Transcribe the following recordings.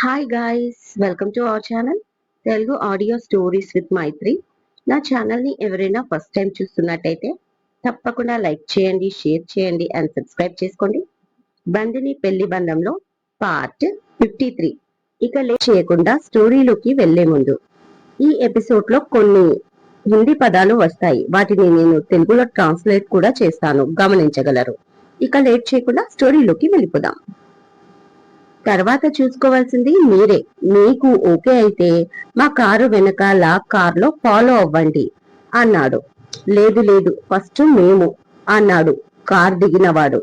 Hi guys, welcome to our channel Telugu audio stories with Maitri. నా ఛానల్ని ఎవరైనా ఫస్ట్ టైం చూస్తున్నట్టయితే తప్పకుండా లైక్ చేయండి, షేర్ చేయండి అండ్ సబ్స్క్రైబ్ చేసుకోండి. బందిని పెళ్లి బంధంలో పార్ట్ 53. ఇక లేట్ చేయకుండా స్టోరీలోకి వెళ్లే ముందు ఈ ఎపిసోడ్ లో కొన్ని హిందీ పదాలు వస్తాయి. వాటిని నేను తెలుగులో ట్రాన్స్లేట్ కూడా చేస్తాను, గమనించగలరు. ఇక లేట్ చేయకుండా స్టోరీలోకి వెళ్ళిపోదాం. తర్వాత చూసుకోవాల్సింది మీరే. మీకు ఓకే అయితే మా కారు వెనకాల కార్లో ఫాలో అవ్వండి అన్నాడు. లేదు లేదు, ఫస్ట్ మేము అన్నాడు కార్ దిగినవాడు.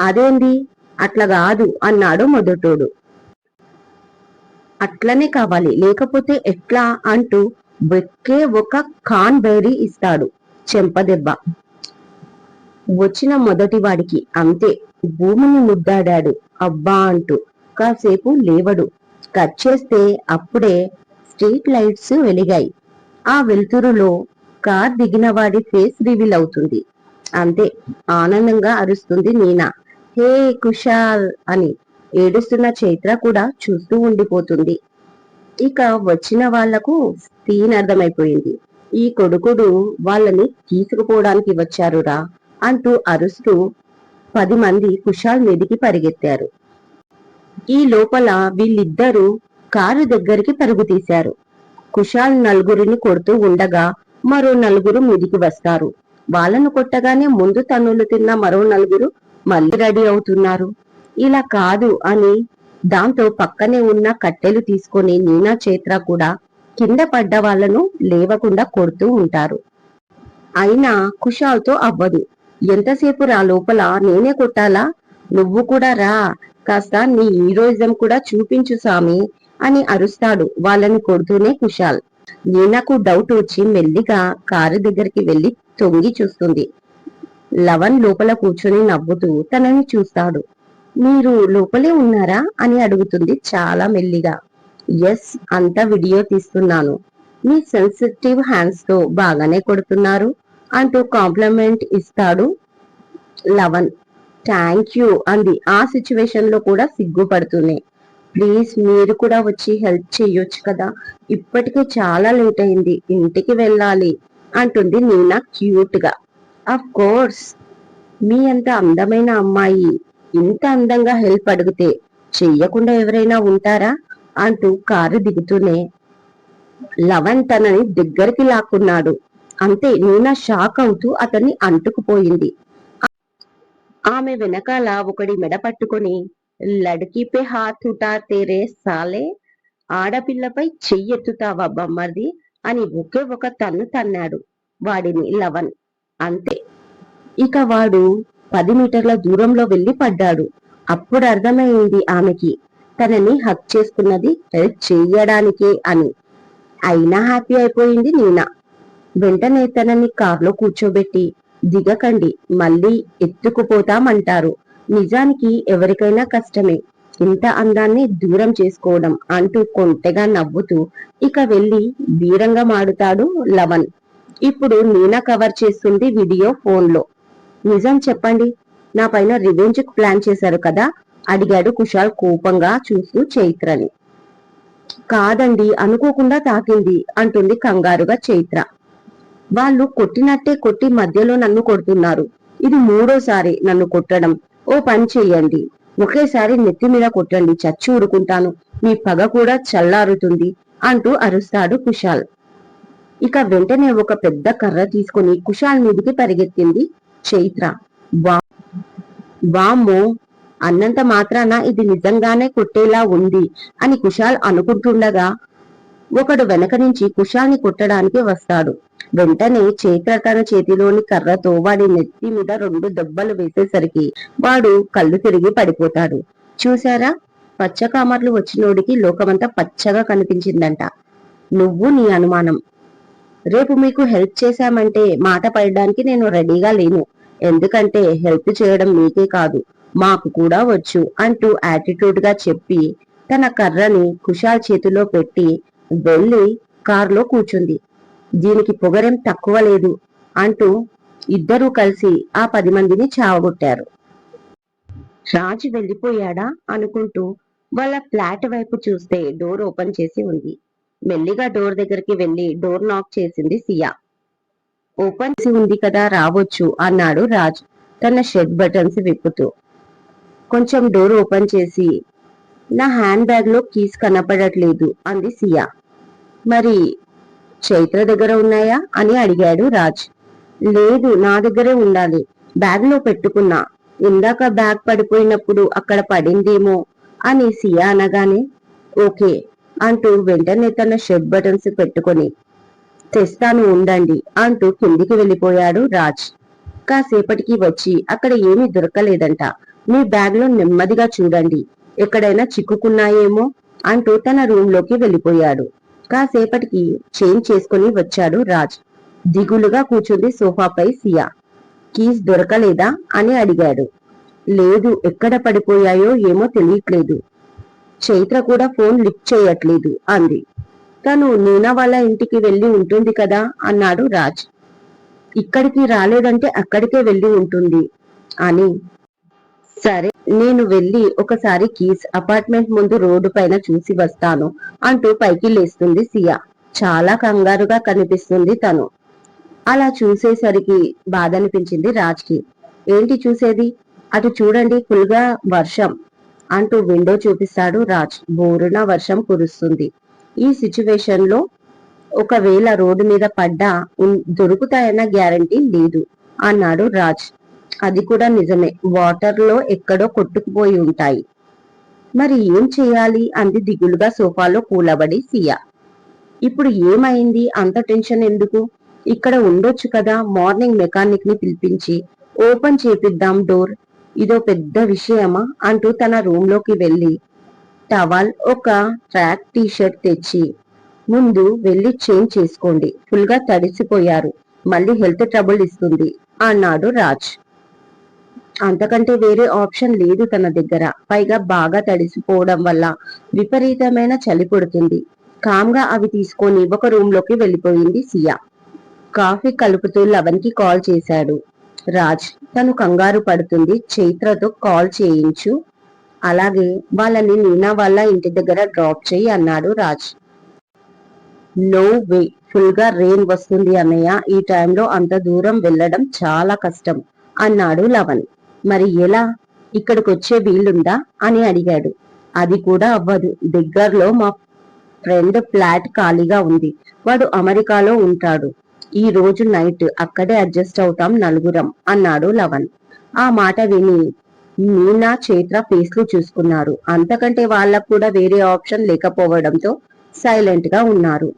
అదేంది అట్లా కాదు అన్నాడు మొదటోడు. అట్లనే కావాలి, లేకపోతే ఎట్లా అంటూ వెక్కే ఒక కాన్ బేరీ ఇస్తాడు. చెంపదెబ్బ వచ్చిన మొదటి వాడికి అంతే, భూమిని ముద్దాడాడు అబ్బా అంటూ. కాసేపు లేవడు. కట్ చేస్తే అప్పుడే స్ట్రీట్ లైట్స్ వెలిగాయి. ఆ వెలుతురులో కార్ దిగిన వాడి ఫేస్ రివీల్ అవుతుంది. అంతే, ఆనందంగా అరుస్తుంది నీనా, హే కుషాల్ అని. ఏడుస్తున్న చైత్ర కూడా చూస్తూ ఉండిపోతుంది. ఇక వచ్చిన వాళ్లకు సీన్ అర్థమైపోయింది. ఈ కొడుకుడు వాళ్ళని తీసుకుపోవడానికి వచ్చారురా అంటూ అరుస్తూ 10 మంది కుషాల్ మీదికి పరిగెత్తారు. ఈ లోపల వీళ్ళిద్దరూ కారు దగ్గరికి పరుగు తీశారు. కుషాల్ నలుగురిని కొడుతూ ఉండగా మరో నలుగురు మీదికి వస్తారు. వాళ్ళను కొట్టగానే ముందు తన్నులు తిన్న మరో నలుగురు మళ్ళీ రెడీ అవుతున్నారు. ఇలా కాదు అని దాంతో పక్కనే ఉన్న కట్టెలు తీసుకొని నీనా చైత్ర కూడా కింద పడ్డ వాళ్లను లేవకుండా కొడుతూ ఉంటారు. అయినా కుషాల్తో అవ్వదు. ఎంతసేపు రా, లోపల నేనే కొట్టాలా, నువ్వు కూడా రా, కాస్త నీ హీరోయిజం కూడా చూపించు సామి అని అరుస్తాడు వాళ్ళని కొడుతూనే కుషాల్. నీనాకు డౌట్ వచ్చి మెల్లిగా కారు దగ్గరికి వెళ్లి తొంగి చూస్తుంది. లవన్ లోపల కూర్చొని నవ్వుతూ తనని చూస్తాడు. మీరు లోపలే ఉన్నారా అని అడుగుతుంది చాలా మెల్లిగా. ఎస్, అంతా వీడియో తీస్తున్నాను. మీ సెన్సిటివ్ హ్యాండ్స్ తో బాగానే కొడుతున్నారు అంటూ కాంప్లిమెంట్ ఇస్తాడు లవన్. థ్యాంక్ యూ అంది ఆ సిచ్యువేషన్ లో కూడా సిగ్గుపడుతూనే. ప్లీజ్ మీరు కూడా వచ్చి హెల్ప్ చెయ్యొచ్చు కదా, ఇప్పటికే చాలా లేట్ అయింది, ఇంటికి వెళ్ళాలి అంటుంది నీనా క్యూట్ గా. అఫ్ కోర్స్, మీ అంత అందమైన అమ్మాయి ఇంత అందంగా హెల్ప్ అడిగితే చెయ్యకుండా ఎవరైనా ఉంటారా అంటూ కారు దిగుతూనే లవన్ తనని దగ్గరికి లాక్కున్నాడు. అంతే, నీనా షాక్ అవుతూ అతన్ని అంటుకుపోయింది. ఆమె వెనకాల ఒకడి మెడ పట్టుకొని లడ్కీ పే హాత్ ఉఠాతే రే సాలే, ఆడపిల్లపై చెయ్యెత్తుతావా బమ్మర్ది అని ఒకే ఒక తన్ను తన్నాడు వాడిని లవన్. అంతే, ఇక వాడు 10 మీటర్ల దూరంలో వెళ్లి పడ్డాడు. అప్పుడు అర్థమైంది ఆమెకి తనని హక్ చేసుకున్నది హెల్ప్ చెయ్యడానికే అని. అయినా హ్యాపీ అయిపోయింది నీనా. వెంటనే తనని కార్లో కూర్చోబెట్టి, దిగకండి, మళ్ళీ ఎత్తుకుపోతామంటారు. నిజానికి ఎవరికైనా కష్టమే ఇంత అందాన్ని దూరం చేసుకోవడం అంటూ కొంటెగా నవ్వుతూ ఇక వెళ్లి వీరంగా మాడుతాడు లవన్. ఇప్పుడు నీనా కవర్ చేస్తుంది వీడియో ఫోన్లో. నిజం చెప్పండి, నా పైన రివెంజ్ ప్లాన్ చేశారు కదా అడిగాడు కుషాల్ కోపంగా చూస్తూ చైత్రని. కాదండి, అనుకోకుండా తాకింది అంటుంది కంగారుగా చైత్ర. వాళ్ళు కొట్టినట్టే కొట్టి మధ్యలో నన్ను కొడుతున్నారు. ఇది 3వ సారి నన్ను కొట్టడం. ఓ పని చెయ్యండి, ఒకేసారి నెత్తి మీద కొట్టండి, చచ్చి ఊరుకుంటాను, మీ పగ కూడా చల్లారుతుంది అంటూ అరుస్తాడు కుషాల్. ఇక వెంటనే ఒక పెద్ద కర్ర తీసుకుని కుషాల్ మీదికి పరిగెత్తింది చైత్ర. వామ్మో, అన్నంత మాత్రాన ఇది నిజంగానే కొట్టేలా ఉంది అని కుషాల్ అనుకుంటుండగా ఒకడు వెనక నుంచి కుషాల్ని కొట్టడానికి వస్తాడు. వెంటనే చైత్ర తన చేతిలోని కర్రతో వాడి నెత్తి మీద 2 దెబ్బలు వేసేసరికి వాడు కళ్ళు తిరిగి పడిపోతాడు. చూశారా, పచ్చకామర్లు వచ్చినోడికి లోకమంతా పచ్చగా కనిపించిందంట. నువ్వు నీ అనుమానం. రేపు మీకు హెల్ప్ చేశామంటే మాట పడడానికి నేను రెడీగా లేను. ఎందుకంటే హెల్ప్ చేయడం మీకే కాదు, మాకు కూడా వచ్చు అంటూ యాటిట్యూడ్ గా చెప్పి తన కర్రని కుషాల్ చేతిలో పెట్టి వెళ్లి కారులో కూర్చుంది. దీనికి పొగరేం తక్కువ లేదు అంటూ ఇద్దరూ కలిసి ఆ 10 మందిని చావగొట్టారు. రాజు వెళ్ళిపోయాడా అనుకుంటూ వాళ్ళ ఫ్లాట్ వైపు చూస్తే డోర్ ఓపెన్ చేసి ఉంది. మెల్లిగా డోర్ దగ్గరికి వెళ్లి డోర్ నాక్ చేసింది సియా. ఓపెన్ చేసి ఉంది కదా, రావచ్చు అన్నాడు రాజ్ తన షర్ట్ బటన్స్ విప్పుతూ. కొంచెం డోర్ ఓపెన్ చేసి, నా హ్యాండ్ బ్యాగ్ లో కీస్ కనపడట్లేదు అంది సియా. మరి చైత్ర దగ్గర ఉన్నాయా అని అడిగాడు రాజ్. లేదు, నా దగ్గరే ఉండాలి, బ్యాగ్ లో పెట్టుకున్నా, ఇందాక బ్యాగ్ పడిపోయినప్పుడు అక్కడ పడిందేమో అని సియా అనగానే ఓకే అంటూ వెంటనే తన షర్ట్ బటన్స్ పెట్టుకొని తెస్తాను ఉండండి అంటూ కిందికి వెళ్ళిపోయాడు రాజ్. కాసేపటికి వచ్చి అక్కడ ఏమీ దొరకలేదంట, మీ బ్యాగ్ లో నెమ్మదిగా చూడండి, ఎక్కడైనా చిక్కుకున్నాయేమో అంటూ తన రూమ్ లోకి వెళ్ళిపోయాడు. కాసేపటికి చేంజ్ చేసుకుని వచ్చాడు రాజ్. దిగులుగా కూర్చుంది సోఫాపై సియా. కీస్ దొరకలేదా అని అడిగాడు. లేదు, ఎక్కడ పడిపోయాయో ఏమో తెలియట్లేదు, చైత్ర కూడా ఫోన్ లిఫ్ట్ చేయట్లేదు అంది. తను నీనా వాళ్ళ ఇంటికి వెళ్లి ఉంటుంది కదా అన్నాడు రాజ్. ఇక్కడికి రాలేదంటే అక్కడికే వెళ్లి ఉంటుంది అని. సరే, నేను వెళ్లి ఒకసారి కీస్ అపార్ట్మెంట్ ముందు రోడ్డు పైన చూసి వస్తాను అంటూ పైకి లేస్తుంది సియా. చాలా కంగారుగా కనిపిస్తుంది తను. అలా చూసేసరికి బాధ అనిపించింది రాజ్కి. ఏంటి చూసేది, అటు చూడండి, ఫుల్ గా వర్షం అంటూ విండో చూపిస్తాడు రాజ్. బోరున వర్షం కురుస్తుంది. ఈ సిచ్యువేషన్ లో ఒకవేళ రోడ్డు మీద పడ్డా దొరుకుతాయన్న గ్యారంటీ లేదు అన్నాడు రాజ్. అది కూడా నిజమే, వాటర్ లో ఎక్కడో కొట్టుకుపోయి ఉంటాయి. మరి ఏం చెయ్యాలి అంది దిగులుగా సోఫాలో కూలబడి సియా. ఇప్పుడు ఏమైంది, అంత టెన్షన్ ఎందుకు, ఇక్కడ ఉండొచ్చు కదా, మార్నింగ్ మెకానిక్ ని పిలిపించి ఓపెన్ చేపిద్దాం డోర్, ఇదో పెద్ద విషయమా అంటూ తన రూమ్ లోకి వెళ్లి టవల్, ఒక ట్రాక్ టీషర్ట్ తెచ్చి ముందు వెళ్లి చేంజ్ చేసుకోండి, ఫుల్ గా తడిసిపోయారు, మళ్ళీ హెల్త్ ట్రబుల్ ఇస్తుంది అన్నాడు రాజ్. అంతకంటే వేరే ఆప్షన్ లేదు తన దగ్గర, పైగా బాగా తడిసిపోవడం వల్ల విపరీతమైన చలి పుడుతుంది. కామ్గా అవి తీసుకొని ఒక రూమ్ లోకి వెళ్లిపోయింది సియా. కాఫీ కలుపుతూ లవన్ కి కాల్ చేశాడు రాజ్. తను కంగారు పడుతుంది, చైత్రతో కాల్ చేయించు, అలాగే వాళ్ళని నీనా వాళ్ళ ఇంటి దగ్గర డ్రాప్ చేయి అన్నాడు రాజ్. నో వే, ఫుల్ గా రెయిన్ వస్తుంది అన్నయ్య, ఈ టైంలో అంత దూరం వెళ్లడం చాలా కష్టం అన్నాడు లవన్. మరి ఎలా, ఇక్కడికొచ్చే వీలుందా అని అడిగాడు. అది కూడా అవ్వదు, దగ్గరలో మా ఫ్రెండ్ ఫ్లాట్ ఖాళీగా ఉంది, వాడు అమెరికాలో ఉంటాడు, ఈ రోజు నైట్ అక్కడే అడ్జస్ట్ అవుతాం నలుగురం అన్నాడు లవన్. ఆ మాట విని మీనా చైత్ర ఫేస్లు చూసుకున్నారు. అంతకంటే వాళ్ళకు కూడా వేరే ఆప్షన్ లేకపోవడంతో సైలెంట్ గా ఉన్నారు.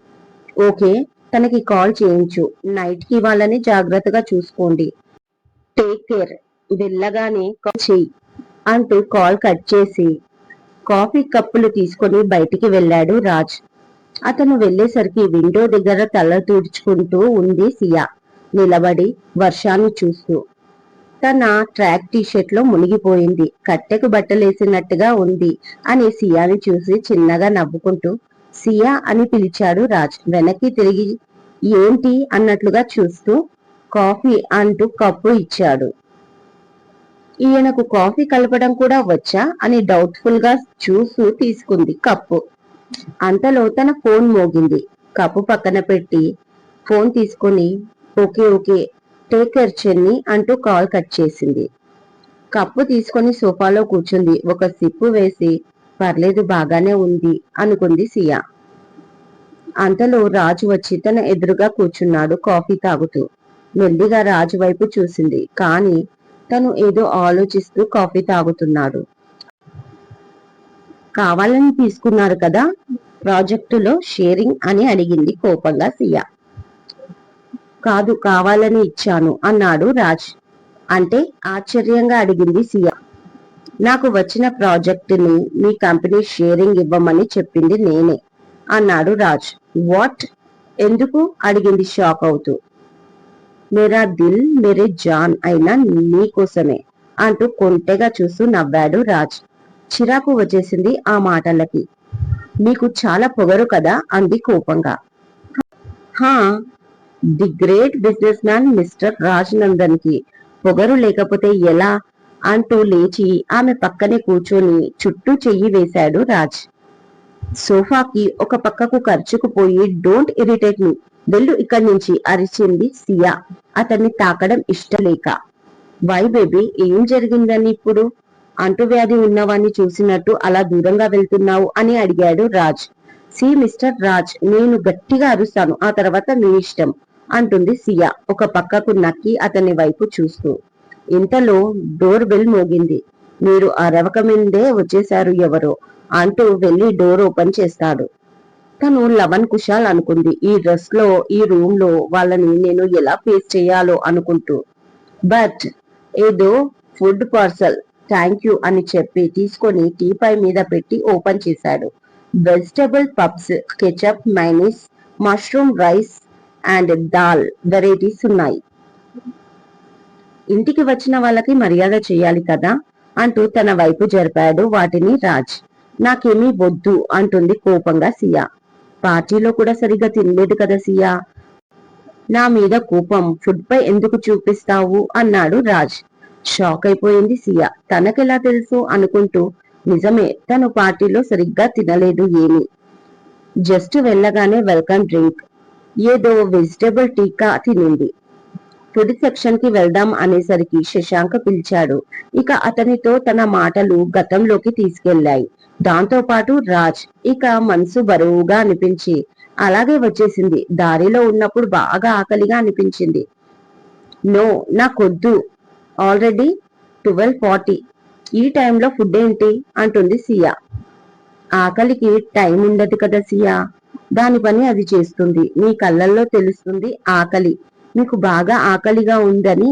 ఓకే, తనకి కాల్ చేయించు, నైట్ కి వాళ్ళని జాగ్రత్తగా చూసుకోండి, టేక్ కేర్, వెళ్ళగానే కాల్ చెయ్యి అంటూ కాల్ కట్ చేసి కాఫీ కప్పులు తీసుకొని బయటికి వెళ్ళాడు రాజ్. అతను వెళ్లేసరికి విండో దగ్గర తల తుడుచుకుంటూ ఉంది సియా, నిలబడి వర్షాన్ని చూస్తూ. తన ట్రాక్ టీషర్ట్ లో మునిగిపోయింది, కట్టెకు బట్టలేసినట్టుగా ఉంది అని సియాని చూసి చిన్నగా నవ్వుకుంటూ సియా అని పిలిచాడు రాజ్. వెనక్కి తిరిగి ఏంటి అన్నట్లుగా చూస్తూ కాఫీ అంటూ కప్పు ఇచ్చాడు. ఈయనకు కాఫీ కలపడం కూడా వచ్చా అని డౌట్ఫుల్ గా చూస్తూ తీసుకుంది కప్పు. అంతలో తన ఫోన్ మోగింది. కప్పు పక్కన పెట్టి ఫోన్ తీసుకుని ఓకే ఓకే, టేక్ కేర్ చెన్ని అంటూ కాల్ కట్ చేసింది. కప్పు తీసుకుని సోఫాలో కూర్చుంది. ఒక సిప్పు వేసి పర్లేదు బాగానే ఉంది అనుకుంది సియా. అంతలో రాజు వచ్చి తన ఎదురుగా కూర్చున్నాడు కాఫీ తాగుతూ. మెల్లిగా రాజు వైపు చూసింది, కానీ తను ఏదో ఆలోచిస్తూ కాఫీ తాగుతున్నాడు. కావాలని తీసుకున్నారు కదా ప్రాజెక్టులో షేరింగ్ అని అడిగింది కోపంగా సియా. కాదు, కావాలని ఇచ్చాను అన్నాడు రాజ్. అంటే ఆశ్చర్యంగా అడిగింది సియా. నాకు వచ్చిన ప్రాజెక్టుని మీ కంపెనీ షేరింగ్ ఇవ్వమని చెప్పింది నేనే అన్నాడు రాజ్. వాట్, ఎందుకు అడిగింది షాక్ అవుతూ. మేరా దిల్ మేరే జాన్ అయినా నీకోసమే అంటూ కొంటెగా చూస్తూ నవ్వాడు రాజ్. చిరాకు వచ్చేసింది ఆ మాటలకి. మీకు చాలా పొగరు కదా అంది కోపంగా. హా, the great business man mister Raj Nandan కి పొగరు లేకపోతే ఎలా అంటూ లేచి ఆమె పక్కనే కూర్చొని చుట్టూ చెయ్యి వేశాడు రాజ్. సోఫాకి ఒక పక్కకు ఖర్చుకుపోయి డోంట్ ఇరిటేట్ మీ, వెళ్ళు ఇక్కడి నుంచి అరిచింది సియా అతన్ని తాకడం ఇష్టలేక. వై బేబీ, ఏం జరిగిందని ఇప్పుడు? అంటువ్యాధి ఉన్నవాణ్ణి చూసినట్టు అలా దూరంగా వెళ్తున్నావు అని అడిగాడు రాజ్. సి మిస్టర్ రాజ్, నేను గట్టిగా అరుస్తాను, ఆ తర్వాత మీ ఇష్టం అంటుంది సియా ఒక పక్కకు నక్కి అతని వైపు చూస్తూ. ఇంతలో డోర్ బెల్ మోగింది. మీరు అరవక ముందే వచ్చేశారు ఎవరో అంటూ వెళ్లి డోర్ ఓపెన్ చేస్తాడు. తను లవన్ కుశాల్ అనుకుంది. ఈ డ్రెస్ లో ఈ రూమ్ లో వాళ్ళని నేను ఎలా ఫేస్ చేయాలో అనుకుంటూ. బట్ ఏదో ఫుడ్ పార్సల్, థ్యాంక్ యూ అని చెప్పి తీసుకొని టీపై మీద పెట్టి ఓపెన్ చేశాడు. Vegetable pups, ketchup, mayonnaise, mushroom rice and dal varieties ఉన్నాయి. ఇంటికి వచ్చిన వాళ్ళకి మర్యాద చేయాలి కదా అంటూ తన వైపు జరిపాడు వాటిని రాజ్. నాకేమీ వద్దు అంటుంది కోపంగా సియా. పార్టీలో కూడా సరిగ్గా తినలేదు కదా సియా, నా మీద కోపం ఫుడ్ పై ఎందుకు చూపిస్తావు అన్నాడు రాజ్. షాక్ అయిపోయింది సియా. తనకెలా తెలుసు అనుకుంటూ, నిజమే, తను పార్టీలో సరిగ్గా తినలేదు ఏమి. జస్ట్ వెళ్ళగానే వెల్కమ్ డ్రింక్, ఏదో వెజిటబుల్ టీకా తినింది. ఫుడ్ సెక్షన్ కి వెళ్దాం అనేసరికి శశాంక్ పిలిచాడు. ఇక అతనితో తన మాటలు గతంలోకి తీసుకెళ్లాయి. దాంతో పాటు రాజ్. ఇక మనసు బరువుగా అనిపించి అలాగే వచ్చేసింది. దారిలో ఉన్నప్పుడు బాగా ఆకలిగా అనిపించింది. నో, నాకొద్దు, ఆల్రెడీ 12:40, ఈ టైంలో ఫుడ్ ఏంటి అంటుంది సియా. ఆకలికి టైం ఉండదు కదా సియా, దాని పని అది చేస్తుంది. నీ కళ్ళల్లో తెలుస్తుంది ఆకలి, మీకు బాగా ఆకలిగా ఉందని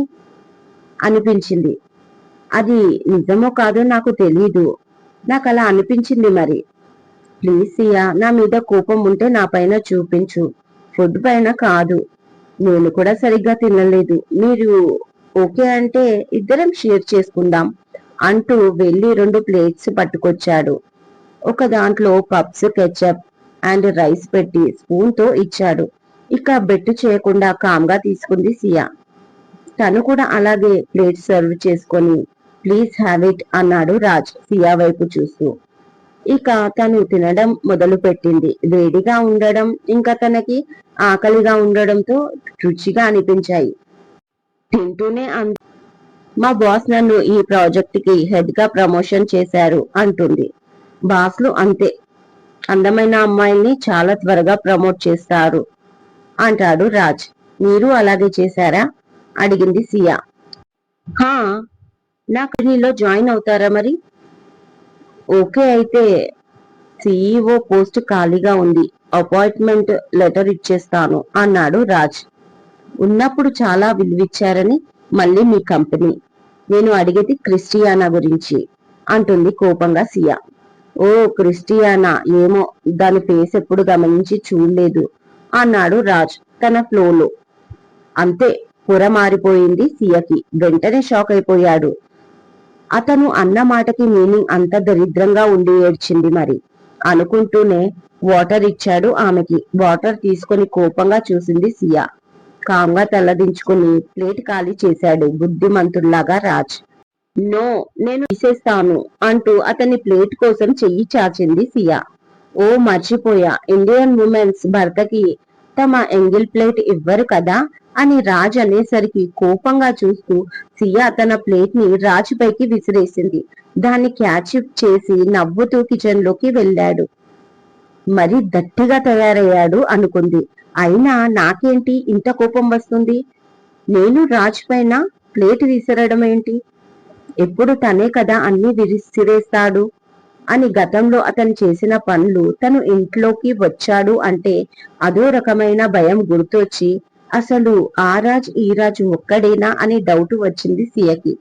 అనిపించింది. అది నిజమో కాదో నాకు తెలీదు, నాకు అలా అనిపించింది మరి. ప్లీజ్ సియా, నా మీద కోపం ఉంటే నా పైన చూపించు, ఫుడ్ పైన కాదు. నేను కూడా సరిగ్గా తినలేదు, మీరు ఓకే అంటే ఇద్దరం షేర్ చేసుకుందాం అంటూ వెళ్లి 2 ప్లేట్స్ పట్టుకొచ్చాడు. ఒక దాంట్లో పప్స్, కెచప్ అండ్ రైస్ పెట్టి స్పూన్ తో ఇచ్చాడు. ఇక బెట్టు చేయకుండా కామ్గా తీసుకుంది సియా. తను కూడా అలాగే ప్లేట్ సర్వ్ చేసుకొని ప్లీజ్ హ్యావ్ ఇట్ అన్నాడు రాజ్ సియా వైపు చూస్తూ. ఇక తను తినడం మొదలు పెట్టింది. వేడిగా ఉండడం ఇంకా తనకి ఆకలిగా ఉండడంతో రుచిగా అనిపించాయి. తింటూనే మా బాస్ నన్ను ఈ ప్రాజెక్ట్ కి హెడ్ గా ప్రమోషన్ చేశారు అంటుంది. బాస్లు అంతే, అందమైన అమ్మాయిల్ని చాలా త్వరగా ప్రమోట్ చేస్తారు అంటాడు రాజ్. మీరు అలాగే చేశారా అడిగింది సియా. హా, నా కంపెనీలో జాయిన్ అవుతారా మరి? ఓకే అయితే సిఇఓ పోస్ట్ ఖాళీగా ఉంది, అపాయింట్మెంట్ లెటర్ ఇచ్చేస్తాను అన్నాడు రాజ్. ఉన్నప్పుడు చాలా విలువిచ్చారని మళ్ళీ మీ కంపెనీ. నేను అడిగేది క్రిస్టియానా గురించి అంటుంది కోపంగా సియా. ఓ క్రిస్టియానా, ఏమో, దాని ఫేస్ ఎప్పుడు గమనించి చూడలేదు అన్నాడు రాజ్ తన ఫ్లోలో. అంతే, పొర మారిపోయింది సియకి. వెంటనే షాక్ అయిపోయాడు. అతను అన్న మాటకి మీనింగ్ అంత దరిద్రంగా ఉండి ఏడ్చింది మరి అనుకుంటూనే వాటర్ ఇచ్చాడు ఆమెకి. వాటర్ తీసుకొని కోపంగా చూసింది సియా. కామ్గా తలదించుకుని ప్లేట్ ఖాళీ చేశాడు బుద్ధిమంతుల్లాగా రాజ్. నో, నేను తీసేస్తాను అంటూ అతని ప్లేట్ కోసం చెయ్యి చాచింది సియా. ఓ మర్చిపోయా, ఇండియన్ ఉమెన్స్ భర్తకి తమ ఎంగిల్ ప్లేట్ ఇవ్వరు కదా అని రాజ్ అనేసరికి కోపంగా చూస్తూ సియా తన ప్లేట్ ని రాజ్ పైకి విసిరేసింది. దాన్ని క్యాచ్ చేసి నవ్వుతూ కిచెన్ లోకి వెళ్ళాడు. మరి గట్టిగా తయారయ్యాడు అనుకుంది. అయినా నాకేంటి ఇంత కోపం వస్తుంది? నేను రాజ్ పైన ప్లేట్ విసరడం ఏంటి? ఎప్పుడు తనే కదా అన్ని విసిరేస్తాడు అని గతంలో అతను చేసిన పనులు, తను ఇంట్లోకి వచ్చాడు అంటే అదో రకమైన భయం గుర్తొచ్చి అసలు ఆ రాజ్ ఈ రాజు ఒక్కడేనా అని డౌట్ వచ్చింది సియకి.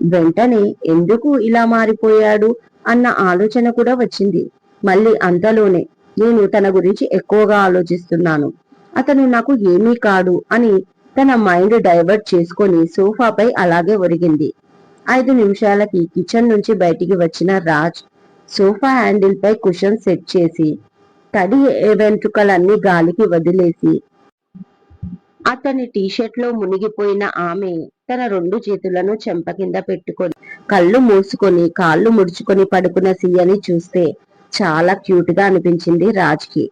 వెంటనే ఎందుకు ఇలా మారిపోయాడు అన్న ఆలోచన కూడా వచ్చింది. మళ్ళీ అంతలోనే నేను తన గురించి ఎక్కువగా ఆలోచిస్తున్నాను, అతను నాకు ఏమీ కాడు అని తన మైండ్ డైవర్ట్ చేసుకొని సోఫాపై అలాగే ఒరిగింది. 5 నిమిషాలకి కిచెన్ నుంచి బయటికి వచ్చిన రాజ్ సోఫా హ్యాండిల్ పై కుషన్ సెట్ చేసి తడి వెంట్రుకలన్నీ గాలికి వదిలేసి అతని టీషర్ట్ లో మునిగిపోయిన ఆమె తన 2 చేతులను చెంప కింద పెట్టుకొని కళ్ళు మూసుకొని కాళ్ళు ముడుచుకొని పడుకున్న సియని చూస్తే చాలా క్యూట్ గా అనిపించింది రాజ్కి.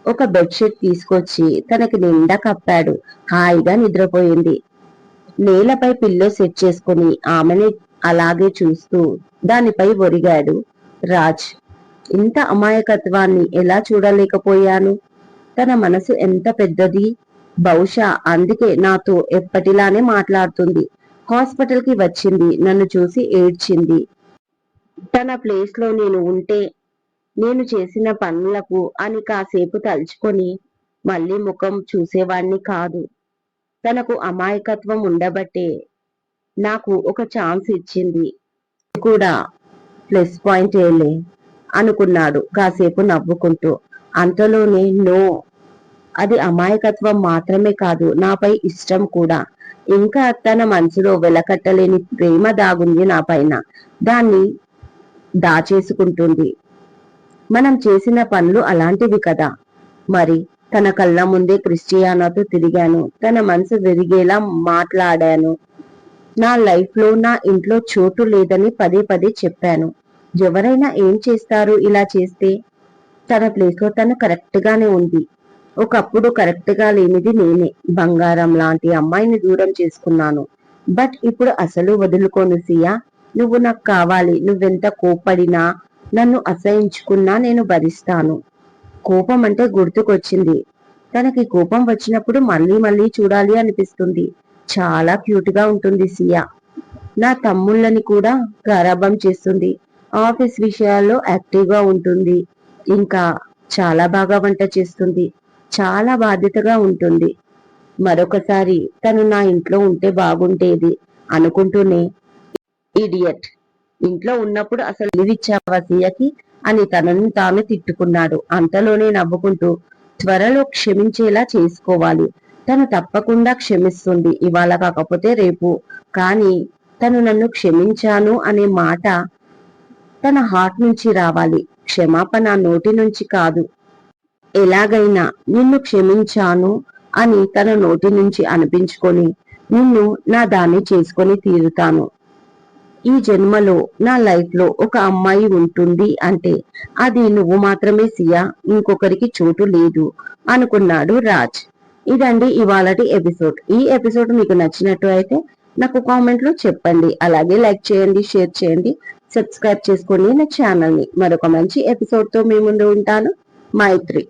ఒక బెడ్షీట్ తీసుకొచ్చి తనకి నిండా కప్పాడు. హాయిగా నిద్రపోయింది. నేలపై పిల్లో సెట్ చేసుకుని ఆమెని అలాగే చూస్తూ దానిపై ఒరిగాడు రాజ్. ఇంత అమాయకత్వాన్ని ఎలా చూడలేకపోయాను? తన మనసు ఎంత పెద్దది! బహుశా అందుకే నాతో ఎప్పటిలానే మాట్లాడుతుంది. హాస్పిటల్ కి వచ్చింది, నన్ను చూసి ఏడ్చింది. తన ప్లేస్ లో నేను ఉంటే నేను చేసిన పనులకు అని కాసేపు తలుచుకొని మళ్ళీ ముఖం చూసేవాణ్ణి కాదు. తనకు అమాయకత్వం ఉండబట్టే నాకు ఒక ఛాన్స్ ఇచ్చింది. కూడా ప్లస్ పాయింట్ ఏలే అనుకున్నాడు కాసేపు నవ్వుకుంటూ. అంతలోనే నో, అది అమాయకత్వం మాత్రమే కాదు, నాపై ఇష్టం కూడా. ఇంకా తన మనసులో వెలకట్టలేని ప్రేమ దాగుంది నా పైన. దాన్ని దాచేసుకుంటుంది. మనం చేసిన పనులు అలాంటివి కదా. మరి తన కళ్ళ ముందే క్రిస్టియానాతో తిరిగాను. తన మనసు విరిగేలా మాట్లాడాను. నా లైఫ్ లో నా ఇంట్లో చోటు లేదని పదే పదే చెప్పాను. ఎవరైనా ఏం చేస్తారు ఇలా చేస్తే? తన ప్లేస్ లో తను కరెక్ట్ గానే ఉంది. ఒకప్పుడు కరెక్ట్ గా లేనిది నేనే. బంగారం లాంటి అమ్మాయిని దూరం చేసుకున్నాను. బట్ ఇప్పుడు అసలు వదులుకోను సియా. నువ్వు నాకు కావాలి. నువ్వెంత కోప్పడినా, నన్ను అసహించుకున్నా నేను భరిస్తాను. కోపం అంటే గుర్తుకొచ్చింది. తనకి కోపం వచ్చినప్పుడు మళ్ళీ మళ్ళీ చూడాలి అనిపిస్తుంది. చాలా క్యూట్ గా ఉంటుంది సియా. నా తమ్ముళ్ళని కూడా గారాబం చేస్తుంది. ఆఫీస్ విషయాల్లో యాక్టివ్ గా ఉంటుంది. ఇంకా చాలా బాగా వంట చేస్తుంది. చాలా బాధ్యతగా ఉంటుంది. మరొకసారి తను నా ఇంట్లో ఉంటే బాగుంటేది అనుకుంటూనే, ఇడియట్, ఇంట్లో ఉన్నప్పుడు అసలు లీవిచ్చావా సియకి అని తనను తాను తిట్టుకున్నాడు. అంతలోనే నవ్వుకుంటూ, త్వరలో క్షమించేలా చేసుకోవాలి. తను తప్పకుండా క్షమిస్తుంది, ఇవాళ కాకపోతే రేపు. కానీ తను నన్ను క్షమించాను అనే మాట తన హార్ట్ నుంచి రావాలి. క్షమాపణ నోటి నుంచి కాదు. ఎలాగైనా నిన్ను క్షమించాను అని తన నోటి నుంచి అనిపించుకొని నిన్ను నా దాన్ని చేసుకొని తీరుతాను. ఈ జన్మలో నా లైఫ్ లో ఒక అమ్మాయి ఉంటుంది అంటే అది నువ్వు మాత్రమే సియా. ఇంకొకరికి చోటు లేదు అనుకున్నాడు రాజ్. ఇదండి ఇవాళటి ఎపిసోడ్. ఈ ఎపిసోడ్ మీకు నచ్చినట్టు అయితే నాకు కామెంట్ లో చెప్పండి. అలాగే లైక్ చేయండి, షేర్ చేయండి, సబ్స్క్రైబ్ చేసుకోండి నా ఛానల్ ని. మరొక మంచి ఎపిసోడ్ తో మీ ముందు ఉంటాను. మైత్రి.